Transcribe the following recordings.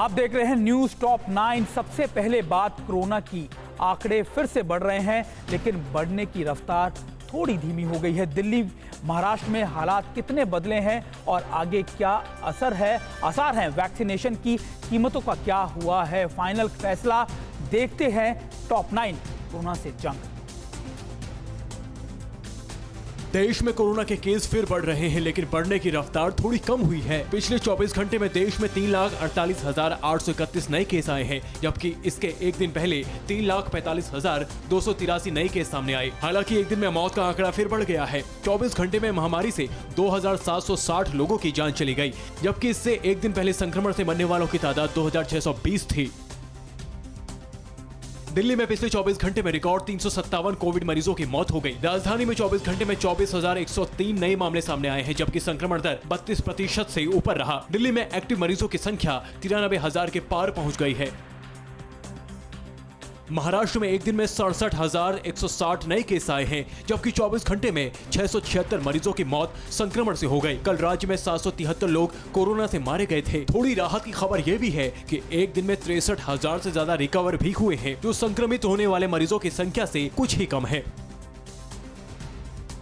आप देख रहे हैं न्यूज टॉप 9। सबसे पहले बात कोरोना की। आंकड़े फिर से बढ़ रहे हैं, लेकिन बढ़ने की रफ्तार थोड़ी धीमी हो गई है। दिल्ली, महाराष्ट्र में हालात कितने बदले हैं और आगे क्या आसार हैं वैक्सीनेशन की कीमतों का क्या हुआ है फाइनल फैसला, देखते हैं टॉप 9 कोरोना से जंग। देश में कोरोना के केस फिर बढ़ रहे हैं, लेकिन बढ़ने की रफ्तार थोड़ी कम हुई है। पिछले 24 घंटे में देश में 3,48,831 नए केस आए हैं, जबकि इसके एक दिन पहले 3,45,283 नए केस सामने आए। हालांकि एक दिन में मौत का आंकड़ा फिर बढ़ गया है। 24 घंटे में महामारी से 2,760 लोगों की जान चली गई, जबकि इससे एक दिन पहले संक्रमण से मरने वालों की तादाद 2,620 थी। दिल्ली में पिछले 24 घंटे में रिकॉर्ड 357 कोविड मरीजों की मौत हो गई। राजधानी में 24 घंटे में 24,103 नए मामले सामने आए हैं, जबकि संक्रमण दर 32% से ऊपर रहा। दिल्ली में एक्टिव मरीजों की संख्या 93,000 के पार पहुंच गई है। महाराष्ट्र में एक दिन में 67,160 नए केस आए हैं, जबकि 24 घंटे में 676 मरीजों की मौत संक्रमण से हो गई। कल राज्य में 773 लोग कोरोना से मारे गए थे। थोड़ी राहत की खबर यह भी है कि एक दिन में 63,000 से ज्यादा रिकवर भी हुए हैं, जो संक्रमित होने वाले मरीजों की संख्या से कुछ ही कम है।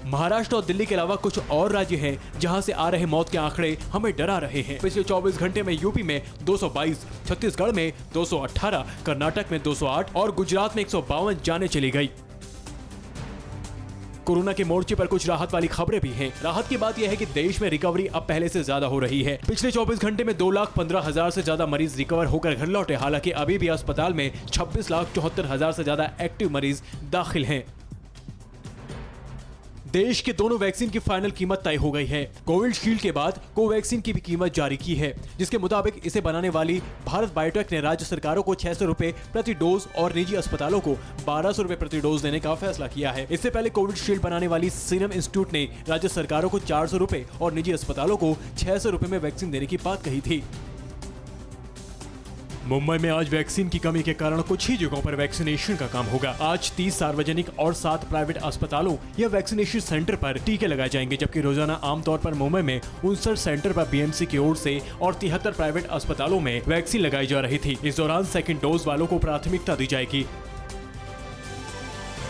महाराष्ट्र और दिल्ली के अलावा कुछ और राज्य हैं जहां से आ रहे मौत के आंकड़े हमें डरा रहे हैं। पिछले 24 घंटे में यूपी में 222, छत्तीसगढ़ में 218, कर्नाटक में 208 और गुजरात में 152 जानें चली गई। कोरोना के मोर्चे पर कुछ राहत वाली खबरें भी हैं। राहत की बात यह है कि देश में रिकवरी अब पहले से ज्यादा हो रही है। पिछले 24 घंटे में 2,15,000 से ज्यादा मरीज रिकवर होकर घर लौटे। हालांकि अभी भी अस्पताल में 26,74,000 से ज्यादा एक्टिव मरीज दाखिल हैं। देश के दोनों वैक्सीन की फाइनल कीमत तय हो गई है। कोविशील्ड के बाद कोवैक्सीन की भी कीमत जारी की है, जिसके मुताबिक इसे बनाने वाली भारत बायोटेक ने राज्य सरकारों को 600 रुपए प्रति डोज और निजी अस्पतालों को 1,200 रुपए प्रति डोज देने का फैसला किया है। इससे पहले कोविशील्ड बनाने वाली सीरम इंस्टीट्यूट ने राज्य सरकारों को 400 रुपए और निजी अस्पतालों को 600 रुपए में वैक्सीन देने की बात कही थी। मुंबई में आज वैक्सीन की कमी के कारण कुछ ही जगहों पर वैक्सीनेशन का काम होगा। आज 30 सार्वजनिक और 7 प्राइवेट अस्पतालों या वैक्सीनेशन सेंटर पर टीके लगाए जाएंगे, जबकि रोजाना आमतौर पर मुंबई में 59 सेंटर पर बीएमसी की ओर से और 73 प्राइवेट अस्पतालों में वैक्सीन लगाई जा रही थी। इस दौरान सेकेंड डोज वालों को प्राथमिकता दी जाएगी।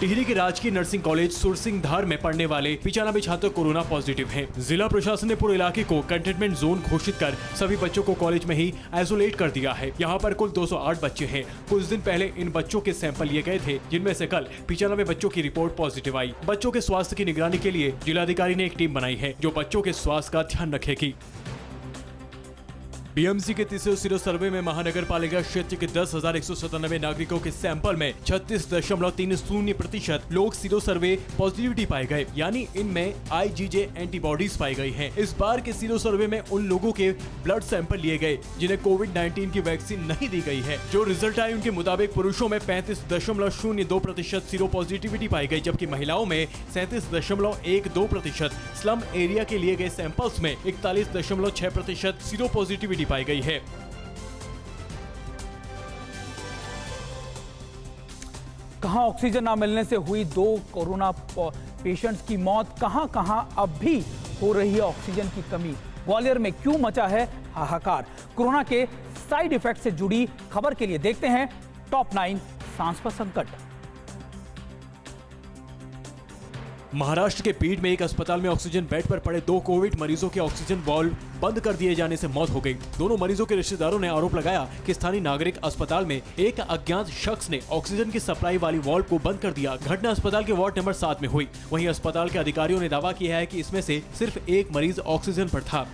टिहरी के राजकीय नर्सिंग कॉलेज सुरसिंगधार में पढ़ने वाले 95 छात्र कोरोना पॉजिटिव हैं। जिला प्रशासन ने पूरे इलाके को कंटेनमेंट जोन घोषित कर सभी बच्चों को कॉलेज में ही आइसोलेट कर दिया है। यहाँ पर कुल 208 बच्चे हैं। कुछ दिन पहले इन बच्चों के सैंपल लिए गए थे, जिनमें से कल 95 बच्चों की रिपोर्ट पॉजिटिव आई। बच्चों के स्वास्थ्य की निगरानी के लिए जिलाधिकारी ने एक टीम बनाई है, जो बच्चों के स्वास्थ्य का ध्यान रखेगी। बीएमसी के तीसरे सीरो सर्वे में महानगर पालिका क्षेत्र के 10,197 नागरिकों के सैंपल में 36.30% लोग सीरो सर्वे पॉजिटिविटी पाए गए, यानी इनमें आईजीजे एंटीबॉडीज पाई गई हैं। इस बार के सीरो सर्वे में उन लोगों के ब्लड सैंपल लिए गए जिन्हें कोविड-19 की वैक्सीन नहीं दी गई है। जो रिजल्ट आए उनके मुताबिक पुरुषों में 35.02% सीरो पॉजिटिविटी पाई गई, जबकि महिलाओं में 37.12%। स्लम एरिया के लिए गए सैंपल्स में 41.6% सीरो पॉजिटिविटी पाई गई है। कहां ऑक्सीजन न मिलने से हुई 2 कोरोना पेशेंट्स की मौत, कहां अब भी हो रही है ऑक्सीजन की कमी। ग्वालियर में क्यों मचा है हाहाकार। कोरोना के साइड इफेक्ट से जुड़ी खबर के लिए देखते हैं टॉप 9 सांस पर संकट। महाराष्ट्र के बीड में एक अस्पताल में ऑक्सीजन बेड पर पड़े 2 कोविड मरीजों के ऑक्सीजन वाल्व बंद कर दिए जाने से मौत हो गई। दोनों मरीजों के रिश्तेदारों ने आरोप लगाया कि स्थानीय नागरिक अस्पताल में एक अज्ञात शख्स ने ऑक्सीजन की सप्लाई वाली वाल्व को बंद कर दिया। घटना अस्पताल के वार्ड नंबर 7 में हुई। वहीं अस्पताल के अधिकारियों ने दावा किया है कि इसमें से सिर्फ एक मरीज ऑक्सीजन पर था।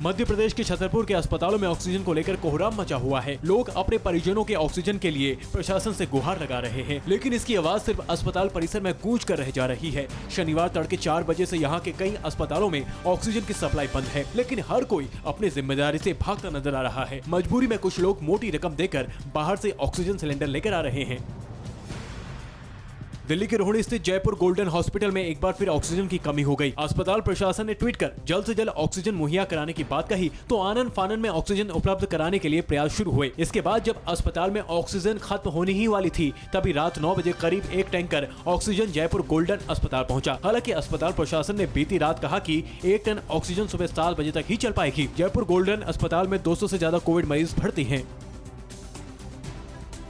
मध्य प्रदेश के छतरपुर के अस्पतालों में ऑक्सीजन को लेकर कोहराम मचा हुआ है। लोग अपने परिजनों के ऑक्सीजन के लिए प्रशासन से गुहार लगा रहे हैं, लेकिन इसकी आवाज सिर्फ अस्पताल परिसर में गूंज कर रह जा रही है। शनिवार तड़के 4 बजे से यहाँ के कई अस्पतालों में ऑक्सीजन की सप्लाई बंद है, लेकिन हर कोई अपनी जिम्मेदारी से भागता नजर आ रहा है। मजबूरी में कुछ लोग मोटी रकम देकर बाहर से ऑक्सीजन सिलेंडर लेकर आ रहे हैं। दिल्ली के रोहिणी स्थित जयपुर गोल्डन हॉस्पिटल में एक बार फिर ऑक्सीजन की कमी हो गई। अस्पताल प्रशासन ने ट्वीट कर जल्द से जल्द ऑक्सीजन मुहैया कराने की बात कही तो आनन फानन में ऑक्सीजन उपलब्ध कराने के लिए प्रयास शुरू हुए। इसके बाद जब अस्पताल में ऑक्सीजन खत्म होने ही वाली थी तभी रात 9 बजे करीब एक टैंकर ऑक्सीजन जयपुर गोल्डन अस्पताल पहुंचा। हालांकि अस्पताल प्रशासन ने बीती रात कहा कि 1 टन ऑक्सीजन सुबह 7 बजे तक ही चल पाएगी। जयपुर गोल्डन अस्पताल में 200 से ज्यादा कोविड मरीज भर्ती हैं।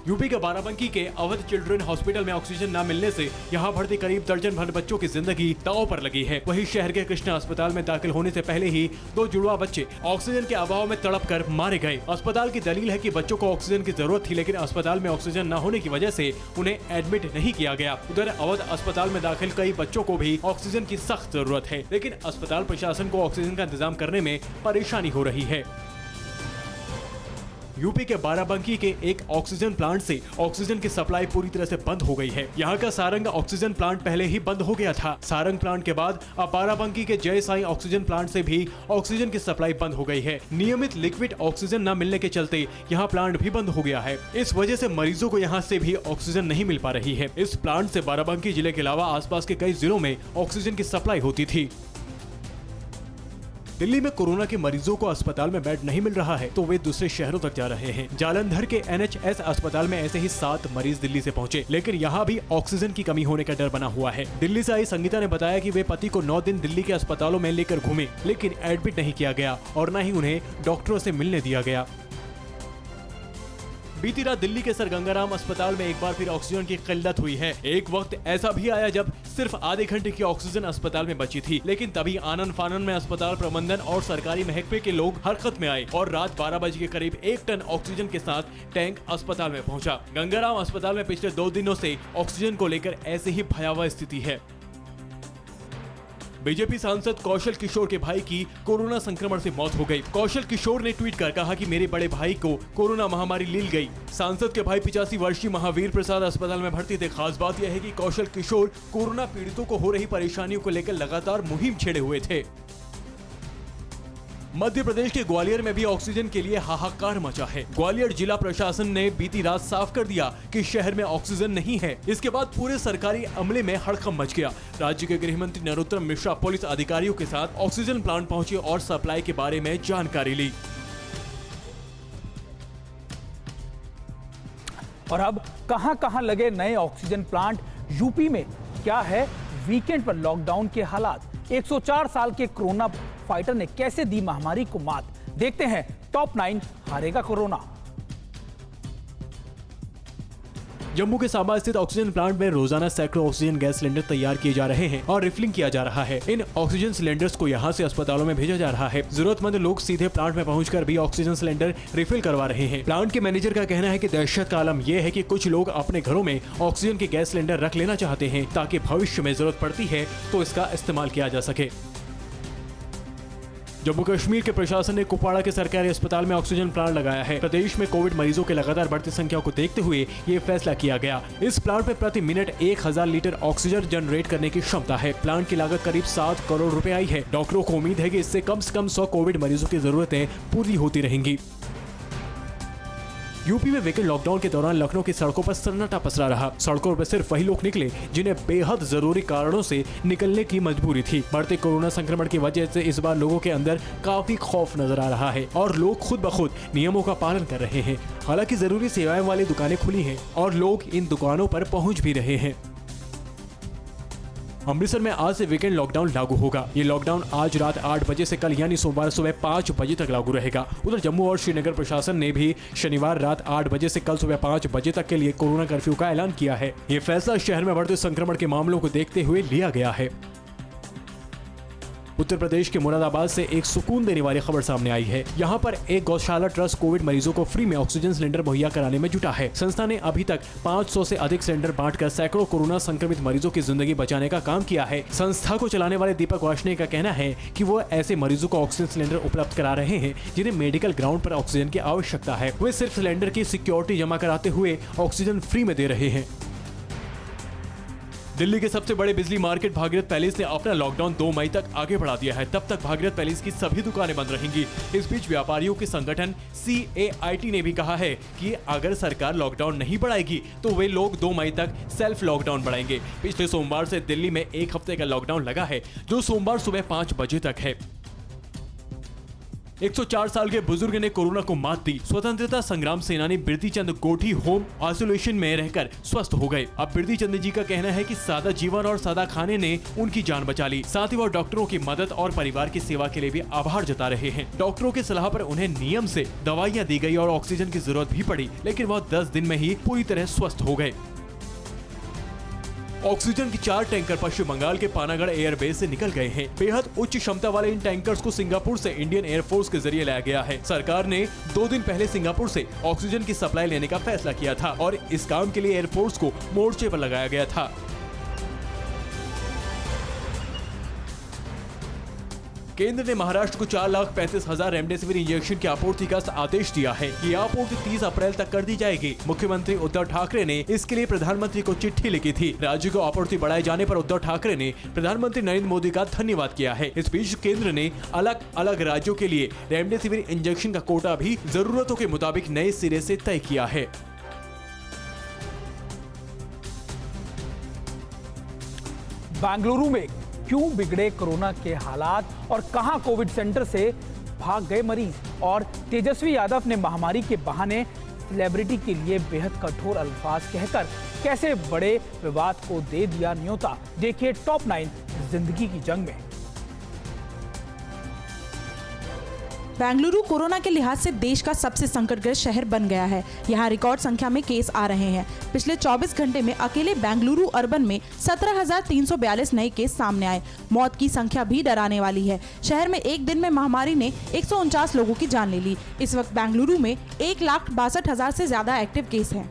यूपी के बाराबंकी के अवध चिल्ड्रन हॉस्पिटल में ऑक्सीजन न मिलने से यहां भर्ती करीब दर्जन भर बच्चों की जिंदगी दांव पर लगी है। वहीं शहर के कृष्णा अस्पताल में दाखिल होने से पहले ही 2 जुड़वा बच्चे ऑक्सीजन के अभाव में तड़प कर मारे गए। अस्पताल की दलील है कि बच्चों को ऑक्सीजन की जरूरत थी, लेकिन अस्पताल में ऑक्सीजन न होने की वजह से उन्हें एडमिट नहीं किया गया। उधर अवध अस्पताल में दाखिल कई बच्चों को भी ऑक्सीजन की सख्त जरूरत है, लेकिन अस्पताल प्रशासन को ऑक्सीजन का इंतजाम करने में परेशानी हो रही है। यूपी के बाराबंकी के एक ऑक्सीजन प्लांट से ऑक्सीजन की सप्लाई पूरी तरह से बंद हो गई है। यहाँ का सारंग ऑक्सीजन प्लांट पहले ही बंद हो गया था। सारंग प्लांट के बाद अब बाराबंकी के जय साई ऑक्सीजन प्लांट से भी ऑक्सीजन की सप्लाई बंद हो गई है। नियमित लिक्विड ऑक्सीजन न मिलने के चलते यहाँ प्लांट भी बंद हो गया है। इस वजह से मरीजों को यहाँ से भी ऑक्सीजन नहीं मिल पा रही है। इस प्लांट से बाराबंकी जिले के अलावा आसपास के कई जिलों में ऑक्सीजन की सप्लाई होती थी। दिल्ली में कोरोना के मरीजों को अस्पताल में बेड नहीं मिल रहा है तो वे दूसरे शहरों तक जा रहे हैं। जालंधर के NHS अस्पताल में ऐसे ही 7 मरीज दिल्ली से पहुंचे, लेकिन यहाँ भी ऑक्सीजन की कमी होने का डर बना हुआ है। दिल्ली से आई संगीता ने बताया कि वे पति को 9 दिन दिल्ली के अस्पतालों में लेकर घूमे, लेकिन एडमिट नहीं किया गया और न ही उन्हें डॉक्टरों से मिलने दिया गया। बीती रात दिल्ली के सर गंगाराम अस्पताल में एक बार फिर ऑक्सीजन की किल्लत हुई है। एक वक्त ऐसा भी आया जब सिर्फ आधे घंटे की ऑक्सीजन अस्पताल में बची थी, लेकिन तभी आनन फानन में अस्पताल प्रबंधन और सरकारी महकमे के लोग हरकत में आए और रात 12 बजे के करीब 1 टन ऑक्सीजन के साथ टैंक अस्पताल में पहुंचा। गंगाराम अस्पताल में पिछले 2 दिनों से ऑक्सीजन को लेकर ऐसे ही भयावह स्थिति है। बीजेपी सांसद कौशल किशोर के भाई की कोरोना संक्रमण से मौत हो गई। कौशल किशोर ने ट्वीट कर कहा कि मेरे बड़े भाई को कोरोना महामारी लील गई। सांसद के भाई 85 वर्षीय महावीर प्रसाद अस्पताल में भर्ती थे। खास बात यह है कि कौशल किशोर कोरोना पीड़ितों को हो रही परेशानियों को लेकर लगातार मुहिम छेड़े हुए थे। मध्य प्रदेश के ग्वालियर में भी ऑक्सीजन के लिए हाहाकार मचा है। ग्वालियर जिला प्रशासन ने बीती रात साफ कर दिया कि शहर में ऑक्सीजन नहीं है। इसके बाद पूरे सरकारी अमले में हड़कंप मच गया। राज्य के गृह मंत्री नरोत्तम मिश्रा पुलिस अधिकारियों के साथ ऑक्सीजन प्लांट पहुंचे और सप्लाई के बारे में जानकारी ली। और अब कहां-कहां लगे नए ऑक्सीजन प्लांट? यूपी में क्या है वीकेंड पर लॉकडाउन के हालात? 104 साल के कोरोना फाइटर ने कैसे दी महामारी को मात? देखते हैं टॉप 9 हारेगा कोरोना। जम्मू के सांबा स्थित ऑक्सीजन प्लांट में रोजाना सैकड़ों ऑक्सीजन गैस सिलेंडर तैयार किए जा रहे हैं और रिफिलिंग किया जा रहा है। इन ऑक्सीजन सिलेंडर्स को यहां से अस्पतालों में भेजा जा रहा है। जरूरतमंद लोग सीधे प्लांट में पहुंचकर भी ऑक्सीजन सिलेंडर रिफिल करवा रहे हैं। प्लांट के मैनेजर का कहना है कि दहशत का आलम यह है कि कुछ लोग अपने घरों में ऑक्सीजन के गैस सिलेंडर रख लेना चाहते हैं ताकि भविष्य में जरूरत पड़ती है तो इसका इस्तेमाल किया जा सके। जम्मू कश्मीर के प्रशासन ने कुपवाड़ा के सरकारी अस्पताल में ऑक्सीजन प्लांट लगाया है। प्रदेश में कोविड मरीजों के लगातार बढ़ती संख्या को देखते हुए ये फैसला किया गया। इस प्लांट में प्रति मिनट 1000 लीटर ऑक्सीजन जनरेट करने की क्षमता है। प्लांट की लागत करीब 7 करोड़ रुपए आई है। डॉक्टरों को उम्मीद है कि इससे कम से कम 100 कोविड मरीजों की जरूरतें पूरी होती रहेंगी। यूपी में वीकेंड लॉकडाउन के दौरान लखनऊ की सड़कों पर सन्नाटा पसरा रहा। सड़कों पर सिर्फ वही लोग निकले जिन्हें बेहद जरूरी कारणों से निकलने की मजबूरी थी। बढ़ते कोरोना संक्रमण की वजह से इस बार लोगों के अंदर काफी खौफ नजर आ रहा है और लोग खुद ब खुद नियमों का पालन कर रहे हैं। हालांकि जरूरी सेवाएं वाली दुकानें खुली हैं और लोग इन दुकानों पर पहुंच भी रहे हैं। अमृतसर में आज से वीकेंड लॉकडाउन लागू होगा। ये लॉकडाउन आज रात 8 बजे से कल यानी सोमवार सुबह 5 बजे तक लागू रहेगा। उधर जम्मू और श्रीनगर प्रशासन ने भी शनिवार रात 8 बजे से कल सुबह 5 बजे तक के लिए कोरोना कर्फ्यू का ऐलान किया है। ये फैसला शहर में बढ़ते संक्रमण के मामलों को देखते हुए लिया गया है। उत्तर प्रदेश के मुरादाबाद से एक सुकून देने वाली खबर सामने आई है। यहाँ पर एक गौशाला ट्रस्ट कोविड मरीजों को फ्री में ऑक्सीजन सिलेंडर मुहैया कराने में जुटा है। संस्था ने अभी तक 500 से अधिक सिलेंडर बांटकर सैकड़ों कोरोना संक्रमित मरीजों की जिंदगी बचाने का काम किया है। संस्था को चलाने वाले दीपक वार्ष्णेय का कहना है कि वो ऐसे मरीजों को ऑक्सीजन सिलेंडर उपलब्ध करा रहे हैं जिन्हें मेडिकल ग्राउंड पर ऑक्सीजन की आवश्यकता है। वे सिर्फ सिलेंडर की सिक्योरिटी जमा कराते हुए ऑक्सीजन फ्री में दे रहे हैं। दिल्ली के सबसे बड़े बिजली मार्केट भागीरथ पैलेस ने अपना लॉकडाउन 2 मई तक आगे बढ़ा दिया है। तब तक भागीरथ पैलेस की सभी दुकानें बंद रहेंगी। इस बीच व्यापारियों के संगठन CAIT ने भी कहा है कि अगर सरकार लॉकडाउन नहीं बढ़ाएगी तो वे लोग 2 मई तक सेल्फ लॉकडाउन बढ़ाएंगे। पिछले सोमवार से दिल्ली में 1 हफ्ते का लॉकडाउन लगा है, जो सोमवार सुबह 5 बजे तक है। 104 साल के बुजुर्ग ने कोरोना को मात दी। स्वतंत्रता संग्राम सेनानी बिरती चंद गोठी होम आइसोलेशन में रहकर स्वस्थ हो गए। अब बिरती चंद जी का कहना है कि सादा जीवन और सादा खाने ने उनकी जान बचा ली। साथ ही वो डॉक्टरों की मदद और परिवार की सेवा के लिए भी आभार जता रहे हैं। डॉक्टरों की सलाह पर उन्हें नियम से दवाइयाँ दी गई और ऑक्सीजन की जरूरत भी पड़ी, लेकिन वह 10 दिन में ही पूरी तरह स्वस्थ हो गए। ऑक्सीजन के 4 टैंकर पश्चिम बंगाल के पानागढ़ एयरबेस से निकल गए हैं। बेहद उच्च क्षमता वाले इन टैंकर्स को सिंगापुर से इंडियन एयरफोर्स के जरिए लाया गया है। सरकार ने 2 दिन पहले सिंगापुर से ऑक्सीजन की सप्लाई लेने का फैसला किया था और इस काम के लिए एयरफोर्स को मोर्चे पर लगाया गया था। केंद्र ने महाराष्ट्र को 4,35,000 रेमडेसिविर इंजेक्शन की आपूर्ति का आदेश दिया है। ये आपूर्ति 30 अप्रैल तक कर दी जाएगी। मुख्यमंत्री उद्धव ठाकरे ने इसके लिए प्रधानमंत्री को चिट्ठी लिखी थी। राज्य को आपूर्ति बढ़ाए जाने पर उद्धव ठाकरे ने प्रधानमंत्री नरेंद्र मोदी का धन्यवाद किया है। इस बीच केंद्र ने अलग अलग राज्यों के लिए रेमडेसिविर इंजेक्शन का कोटा भी जरूरतों के मुताबिक नए सिरे से तय किया है। बेंगलुरु में क्यों बिगड़े कोरोना के हालात और कहां कोविड सेंटर से भाग गए मरीज, और तेजस्वी यादव ने महामारी के बहाने सेलिब्रिटी के लिए बेहद कठोर अल्फाज कहकर कैसे बड़े विवाद को दे दिया न्योता। देखिए टॉप 9 जिंदगी की जंग में। बेंगलुरु कोरोना के लिहाज से देश का सबसे संकटग्रस्त शहर बन गया है। यहाँ रिकॉर्ड संख्या में केस आ रहे हैं। पिछले 24 घंटे में अकेले बेंगलुरु अर्बन में 17,342 नए केस सामने आए। मौत की संख्या भी डराने वाली है। शहर में एक दिन में महामारी ने 149 लोगों की जान ले ली। इस वक्त बेंगलुरु में 1,62,000 से ज्यादा एक्टिव केस हैं।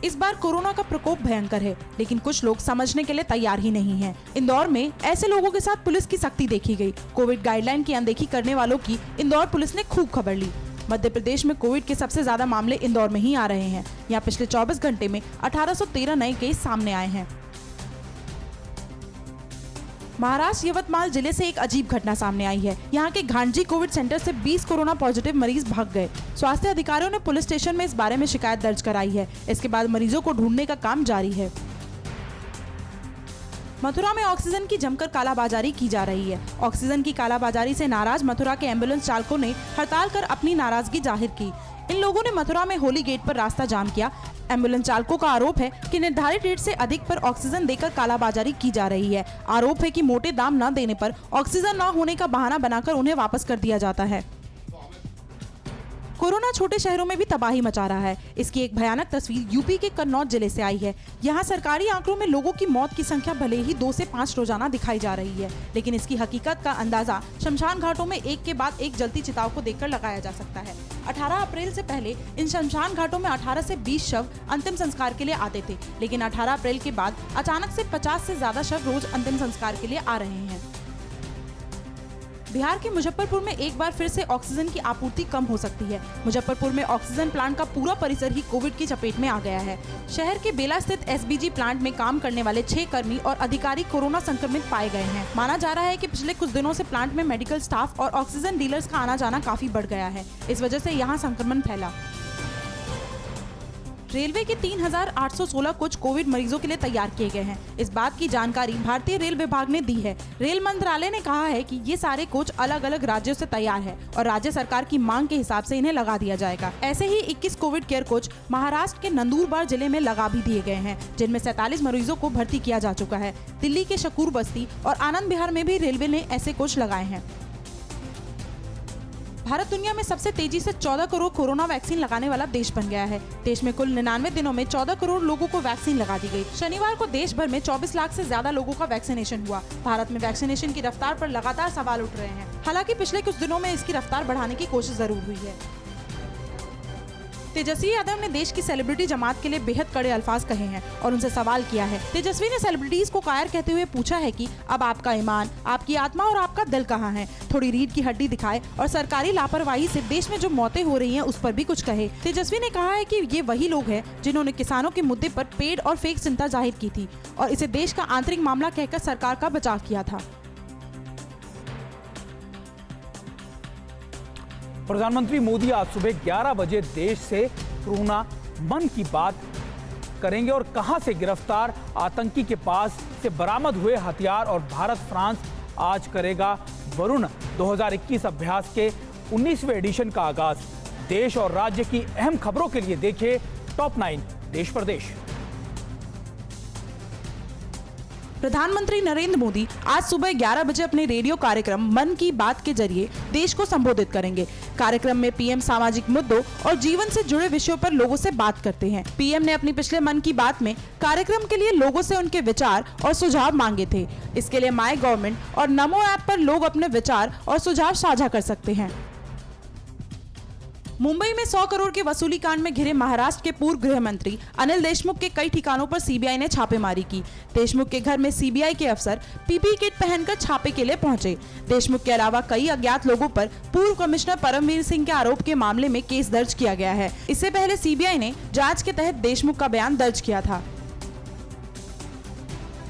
इस बार कोरोना का प्रकोप भयंकर है, लेकिन कुछ लोग समझने के लिए तैयार ही नहीं हैं। इंदौर में ऐसे लोगों के साथ पुलिस की सख्ती देखी गई। कोविड गाइडलाइन की अनदेखी करने वालों की इंदौर पुलिस ने खूब खबर ली। मध्य प्रदेश में कोविड के सबसे ज्यादा मामले इंदौर में ही आ रहे हैं। यहाँ पिछले 24 घंटे में 1813 नए केस सामने आए हैं। महाराष्ट्र यवतमाल जिले से एक अजीब घटना सामने आई है। यहाँ के घांजी कोविड सेंटर से 20 कोरोना पॉजिटिव मरीज भाग गए। स्वास्थ्य अधिकारियों ने पुलिस स्टेशन में इस बारे में शिकायत दर्ज कराई है। इसके बाद मरीजों को ढूंढने का काम जारी है। मथुरा में ऑक्सीजन की जमकर कालाबाजारी की जा रही है। ऑक्सीजन की कालाबाजारी से नाराज मथुरा के एम्बुलेंस चालकों ने हड़ताल कर अपनी नाराजगी जाहिर की। इन लोगों ने मथुरा में होली गेट पर रास्ता जाम किया। एम्बुलेंस चालकों का आरोप है कि निर्धारित रेट से अधिक पर ऑक्सीजन देकर कालाबाजारी की जा रही है। आरोप है कि मोटे दाम न देने पर ऑक्सीजन न होने का बहाना बनाकर उन्हें वापस कर दिया जाता है। कोरोना छोटे शहरों में भी तबाही मचा रहा है। इसकी एक भयानक तस्वीर यूपी के कन्नौज जिले से आई है। यहाँ सरकारी आंकड़ों में लोगों की मौत की संख्या भले ही 2 से 5 रोजाना दिखाई जा रही है, लेकिन इसकी हकीकत का अंदाजा शमशान घाटों में एक के बाद एक जलती चिताओं को देखकर लगाया जा सकता है। 18 अप्रैल से पहले इन शमशान घाटों में 18 से 20 शव अंतिम संस्कार के लिए आते थे, लेकिन 18 अप्रैल के बाद अचानक से 50 से ज्यादा शव रोज अंतिम संस्कार के लिए आ रहे हैं। बिहार के मुजफ्फरपुर में एक बार फिर से ऑक्सीजन की आपूर्ति कम हो सकती है। मुजफ्फरपुर में ऑक्सीजन प्लांट का पूरा परिसर ही कोविड की चपेट में आ गया है। शहर के बेला स्थित SBG प्लांट में काम करने वाले 6 कर्मी और अधिकारी कोरोना संक्रमित पाए गए हैं। माना जा रहा है कि पिछले कुछ दिनों से प्लांट में मेडिकल स्टाफ और ऑक्सीजन डीलर्स का आना जाना काफी बढ़ गया है। इस वजह से यहाँ संक्रमण फैला। रेलवे के 3,816 कोच कोविड मरीजों के लिए तैयार किए गए हैं। इस बात की जानकारी भारतीय रेल विभाग ने दी है। रेल मंत्रालय ने कहा है कि ये सारे कोच अलग अलग राज्यों से तैयार है और राज्य सरकार की मांग के हिसाब से इन्हें लगा दिया जाएगा। ऐसे ही 21 कोविड केयर कोच महाराष्ट्र के नंदुरबार जिले में लगा भी दिए गए हैं, जिनमें 47 मरीजों को भर्ती किया जा चुका है। दिल्ली के शकूर बस्ती और आनंद विहार में भी रेलवे ने ऐसे कोच लगाए हैं। भारत दुनिया में सबसे तेजी से 14 करोड़ कोरोना वैक्सीन लगाने वाला देश बन गया है। देश में कुल 99 दिनों में 14 करोड़ लोगों को वैक्सीन लगा दी गई। शनिवार को देश भर में 24 लाख से ज्यादा लोगों का वैक्सीनेशन हुआ। भारत में वैक्सीनेशन की रफ्तार पर लगातार सवाल उठ रहे हैं। हालांकि पिछले कुछ दिनों में इसकी रफ्तार बढ़ाने की कोशिश जरूर हुई है। तेजस्वी यादव ने देश की सेलिब्रिटी जमात के लिए बेहद कड़े अल्फाज कहे हैं और उनसे सवाल किया है। तेजस्वी ने सेलिब्रिटीज को कायर कहते हुए पूछा है कि अब आपका ईमान, आपकी आत्मा और आपका दिल कहाँ है? थोड़ी रीढ़ की हड्डी दिखाए और सरकारी लापरवाही से देश में जो मौतें हो रही हैं उस पर भी कुछ कहे। तेजस्वी ने कहा है कि ये वही लोग हैं जिन्होंने किसानों के मुद्दे पर पेड और फेक चिंता जाहिर की थी और इसे देश का आंतरिक मामला कहकर सरकार का बचाव किया था। प्रधानमंत्री मोदी आज सुबह 11 बजे देश से कोरोना मन की बात करेंगे और कहां से गिरफ्तार आतंकी के पास से बरामद हुए हथियार और भारत फ्रांस आज करेगा वरुण 2021 अभ्यास के 19वें एडिशन का आगाज। देश और राज्य की अहम खबरों के लिए देखिए टॉप 9 देश प्रदेश। प्रधानमंत्री नरेंद्र मोदी आज सुबह 11 बजे अपने रेडियो कार्यक्रम मन की बात के जरिए देश को संबोधित करेंगे। कार्यक्रम में पीएम सामाजिक मुद्दों और जीवन से जुड़े विषयों पर लोगों से बात करते हैं। पीएम ने अपनी पिछले मन की बात में कार्यक्रम के लिए लोगों से उनके विचार और सुझाव मांगे थे। इसके लिए माय गवर्नमेंट और नमो ऐप पर लोग अपने विचार और सुझाव साझा कर सकते हैं। मुंबई में 100 करोड़ के वसूली कांड में घिरे महाराष्ट्र के पूर्व गृह मंत्री अनिल देशमुख के कई ठिकानों पर सीबीआई ने छापेमारी की। देशमुख के घर में सीबीआई के अफसर पीपीई किट पहनकर छापे के लिए पहुंचे। देशमुख के अलावा कई अज्ञात लोगों पर पूर्व कमिश्नर परमवीर सिंह के आरोप के मामले में केस दर्ज किया गया है। इससे पहले सीबीआई ने जांच के तहत देशमुख का बयान दर्ज किया था।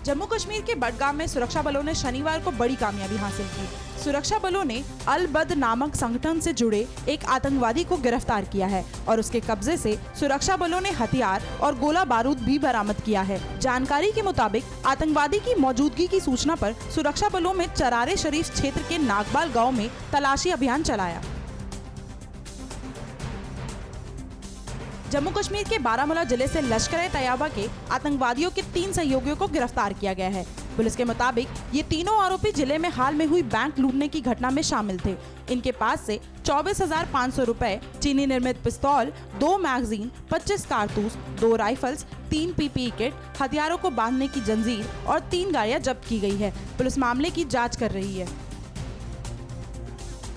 जम्मू कश्मीर के बडगाम में सुरक्षा बलों ने शनिवार को बड़ी कामयाबी हासिल की। सुरक्षा बलों ने अल बद नामक संगठन से जुड़े एक आतंकवादी को गिरफ्तार किया है और उसके कब्जे से सुरक्षा बलों ने हथियार और गोला बारूद भी बरामद किया है। जानकारी के मुताबिक आतंकवादी की मौजूदगी की सूचना पर सुरक्षा बलों में चरारे शरीफ क्षेत्र के नागबाल गांव में तलाशी अभियान चलाया। जम्मू कश्मीर के बारामूला जिले से लश्कर-ए-तैयबा के आतंकवादियों के 3 सहयोगियों को गिरफ्तार किया गया है। पुलिस के मुताबिक ये तीनों आरोपी जिले में हाल में हुई बैंक लूटने की घटना में शामिल थे। इनके पास से 24,500 रुपए, चीनी निर्मित पिस्तौल, 2 मैगजीन, 25 कारतूस, 2 राइफल्स, 3 पीपीई किट, हथियारों को बांधने की जंजीर और 3 गाड़ियां जब्त की गई है। पुलिस मामले की जाँच कर रही है।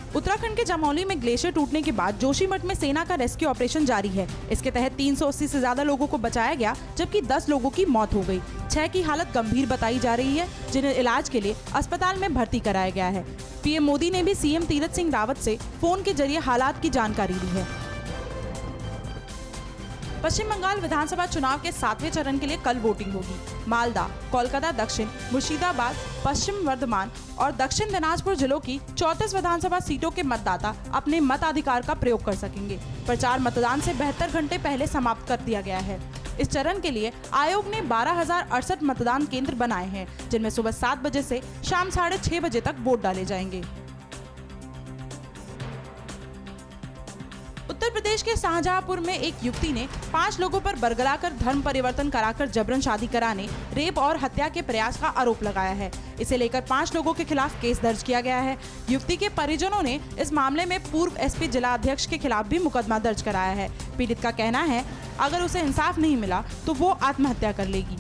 उत्तराखंड के जमौली में ग्लेशियर टूटने के बाद जोशीमठ में सेना का रेस्क्यू ऑपरेशन जारी है। इसके तहत 380 से ज्यादा लोगों को बचाया गया, जबकि 10 लोगों की मौत हो गई। 6 की हालत गंभीर बताई जा रही है, जिन्हें इलाज के लिए अस्पताल में भर्ती कराया गया है। पीएम मोदी ने भी सीएम तीरथ सिंह रावत से फोन के जरिए हालात की जानकारी ली है। पश्चिम बंगाल विधानसभा चुनाव के 7वें चरण के लिए कल वोटिंग होगी। मालदा, कोलकाता दक्षिण, मुर्शिदाबाद, पश्चिम वर्धमान और दक्षिण दिनाजपुर जिलों की 34 विधानसभा सीटों के मतदाता अपने मताधिकार का प्रयोग कर सकेंगे। प्रचार मतदान से 72 घंटे पहले समाप्त कर दिया गया है। इस चरण के लिए आयोग ने 12,068 मतदान केंद्र बनाए हैं, जिनमें सुबह 7 बजे से शाम 6:30 बजे तक वोट डाले जाएंगे। उत्तर प्रदेश के शाहजहांपुर में एक युवती ने 5 लोगों पर बरगलाकर धर्म परिवर्तन कराकर जबरन शादी कराने, रेप और हत्या के प्रयास का आरोप लगाया है। इसे लेकर 5 लोगों के खिलाफ केस दर्ज किया गया है। युवती के परिजनों ने इस मामले में पूर्व एसपी जिला अध्यक्ष के खिलाफ भी मुकदमा दर्ज कराया है। पीड़ित का कहना है, अगर उसे इंसाफ नहीं मिला तो वो आत्महत्या कर लेगी।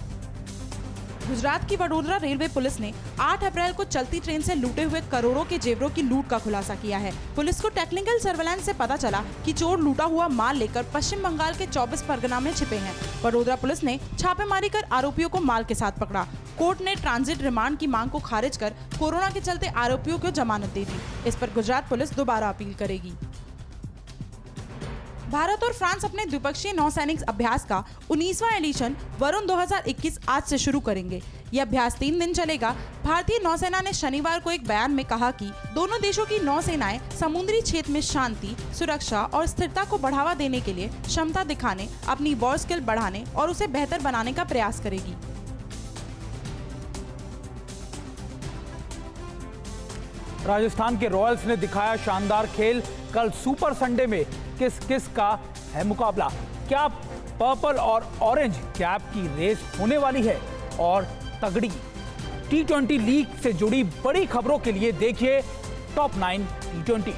गुजरात की वडोदरा रेलवे पुलिस ने 8 अप्रैल को चलती ट्रेन से लूटे हुए करोड़ों के जेवरों की लूट का खुलासा किया है। पुलिस को टेक्निकल सर्वेलेंस से पता चला कि चोर लूटा हुआ माल लेकर पश्चिम बंगाल के 24 परगना में छिपे हैं। वडोदरा पुलिस ने छापेमारी कर आरोपियों को माल के साथ पकड़ा। कोर्ट ने ट्रांजिट रिमांड की मांग को खारिज कर कोरोना के चलते आरोपियों को जमानत दे दी। इस पर गुजरात पुलिस दोबारा अपील करेगी। भारत और फ्रांस अपने द्विपक्षीय नौसैनिक अभ्यास का 19वां एडिशन वरुण 2021 आज से शुरू करेंगे। यह अभ्यास 3 दिन चलेगा। भारतीय नौसेना ने शनिवार को एक बयान में कहा कि दोनों देशों की नौसेनाएं समुद्री क्षेत्र में शांति, सुरक्षा और स्थिरता को बढ़ावा देने के लिए क्षमता दिखाने, अपनी वॉर स्किल बढ़ाने और उसे बेहतर बनाने का प्रयास करेगी। राजस्थान के रॉयल्स ने दिखाया शानदार खेल। कल सुपर संडे में किस किस का है मुकाबला? क्या पर्पल और ऑरेंज कैप की रेस होने वाली है? और तगड़ी T20 लीग से जुड़ी बड़ी खबरों के लिए देखिए टॉप 9 T20।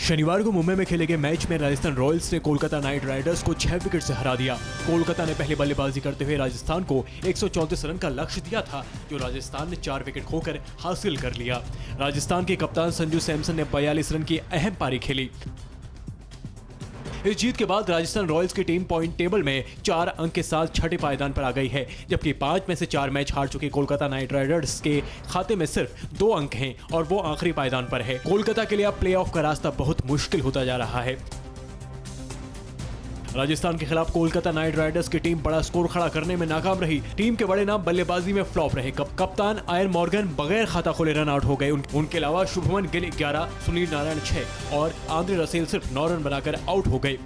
शनिवार को मुंबई में खेले गए मैच में राजस्थान रॉयल्स ने कोलकाता नाइट राइडर्स को 6 विकेट से हरा दिया। कोलकाता ने पहले बल्लेबाजी करते हुए राजस्थान को 134 रन का लक्ष्य दिया था, जो राजस्थान ने 4 विकेट खोकर हासिल कर लिया। राजस्थान के कप्तान संजू सैमसन ने 42 रन की अहम पारी खेली। इस जीत के बाद राजस्थान रॉयल्स की टीम पॉइंट टेबल में 4 अंक के साथ छठे पायदान पर आ गई है, जबकि 5 में से 4 मैच हार चुके कोलकाता नाइट राइडर्स के खाते में सिर्फ 2 अंक हैं और वो आखिरी पायदान पर है। कोलकाता के लिए अब प्लेऑफ का रास्ता बहुत मुश्किल होता जा रहा है। राजस्थान के खिलाफ कोलकाता नाइट राइडर्स की टीम बड़ा स्कोर खड़ा करने में नाकाम रही। टीम के बड़े नाम बल्लेबाजी में फ्लॉप रहे। कप्तान आयन मॉर्गन बगैर खाता खोले रन आउट हो गए। उनके अलावा शुभमन गिल 11, सुनील नारायण 6 और आंद्रे रसेल सिर्फ 9 रन बनाकर आउट हो गए।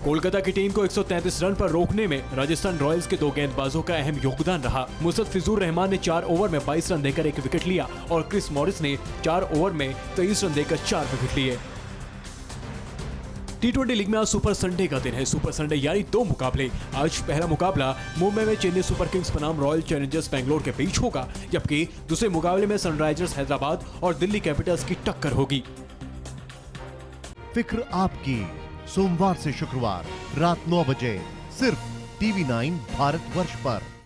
कोलकाता की टीम को 133 रन पर रोकने में राजस्थान रॉयल्स के 2 गेंदबाजों का अहम योगदान रहा। मुस्तफिजुर रहमान ने 4 ओवर में 22 रन देकर 1 विकेट लिया और क्रिस मॉरिस ने 4 ओवर में 23 रन देकर 4 विकेट लिए। टी20 लीग में आज सुपर संडे का दिन है। सुपर संडे यानी 2 मुकाबले। आज पहला मुकाबला मुंबई में चेन्नई सुपर किंग्स बनाम रॉयल चैलेंजर्स बेंगलोर के बीच होगा, जबकि दूसरे मुकाबले में सनराइजर्स हैदराबाद और दिल्ली कैपिटल्स की टक्कर होगी। फिक्र आपकी, सोमवार से शुक्रवार रात 9 बजे सिर्फ TV9 भारतवर्ष पर।